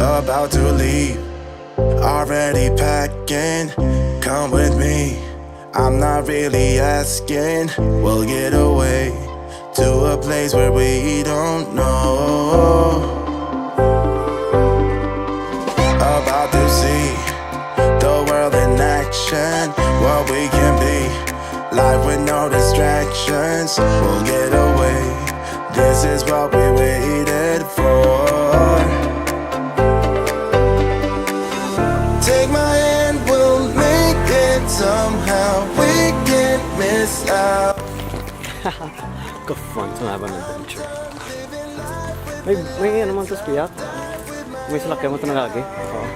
about to leave, already packing. Come with me, I'm not really asking. We'll get away to a place where we don't know. About to see the world in action, what we can be, life with no distractions. We'll get away, this is what we waited for. Take my hand, we'll make it somehow. We can't miss out. Ka-fun, sumabang adventure. May ano man ito, spiyak? May salakyan mo ito nagagi? Oo.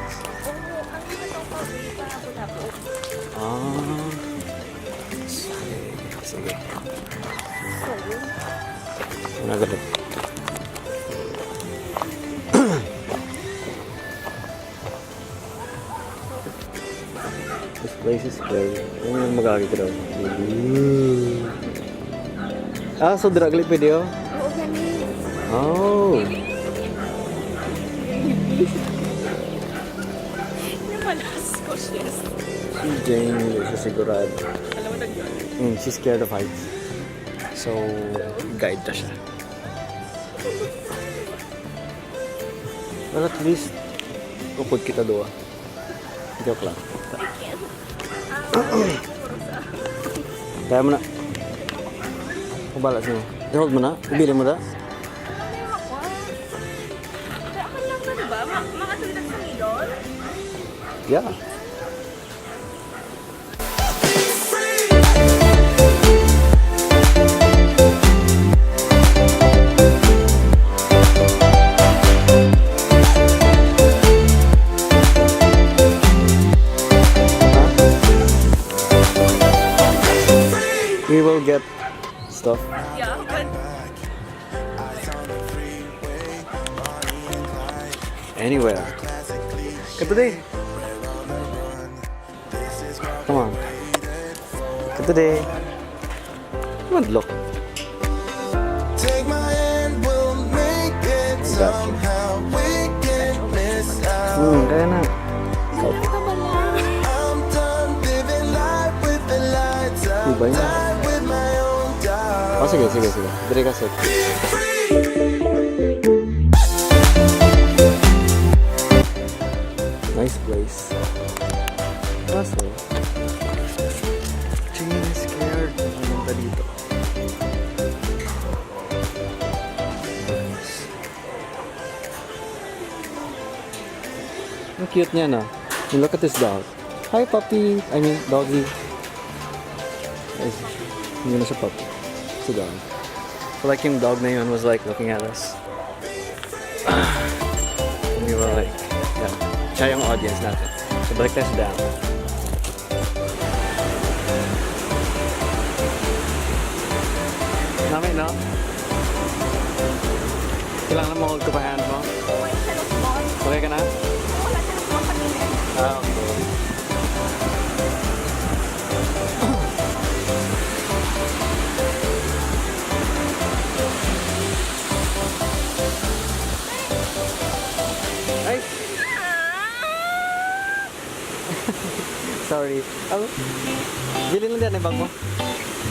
Ah. Sige. Ano agad ito? This place is scary. Ano yung magagi ko daw? Ah, so drag light video? Oo, ganun. Oh. Napalas ko siya. Si Jane, sa sigurado. Alam mo na She's scared of heights. So, guide na siya. Well, at least, ukod kita doon. Joke lang. Kaya mo na. Kubala siya. I-hold mo na. Ibili mo na. Ako lang ba, diba? Makasundan sa milon? Yeah. We will get stuff. Yeah, but Anywhere. Today. Come on. Today. Come on, look. Take my hand, we'll make it got you. somehow. We can't miss out. Kaya na. hindi ka ba lang? I'm done living life with the lights out. Iba yun. Die with my own doubt. Oh, sige. Dire ka set. Nice place. Kaso, Jane is scared. Pumunta dito. Ang cute niya na. And look at this dog. Hi, puppy. I mean, doggy. Hindi na siya puppy. It's a dog. So like yung dog na yun was like looking at us. And we were like, yeah. Siya yung audience natin. So balik tayo sa dam. Namin, no? Kailangan na ma-hold ko pa hand mo. Okay ka na? Ah, okay. Ay! Sorry. Oh, bilhin mo din ang bag mo.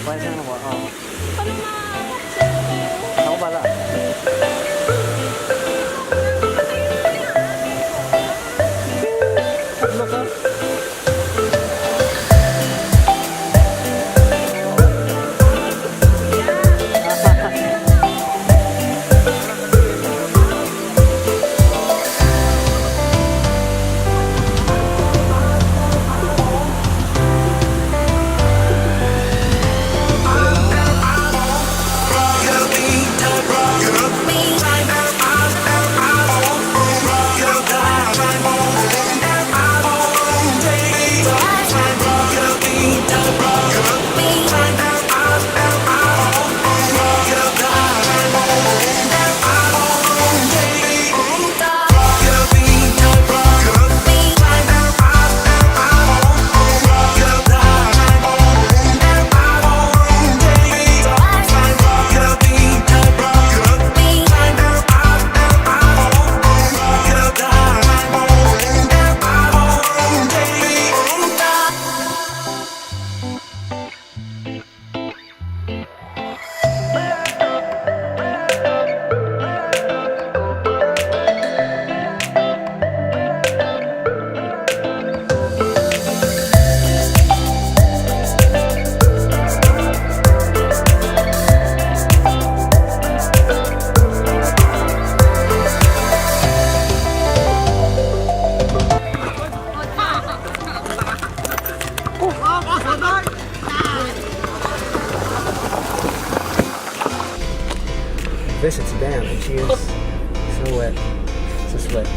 Pwede siya naman. Oo. Paano na? Ako pala. Ano ka? is so wet. So sweat.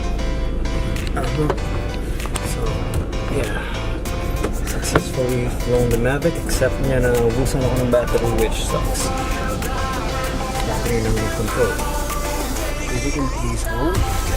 So, yeah. Successfully flown the Mavic, except niya na ubusan ako ng battery, which sucks. Battery ng control. If you can please hold.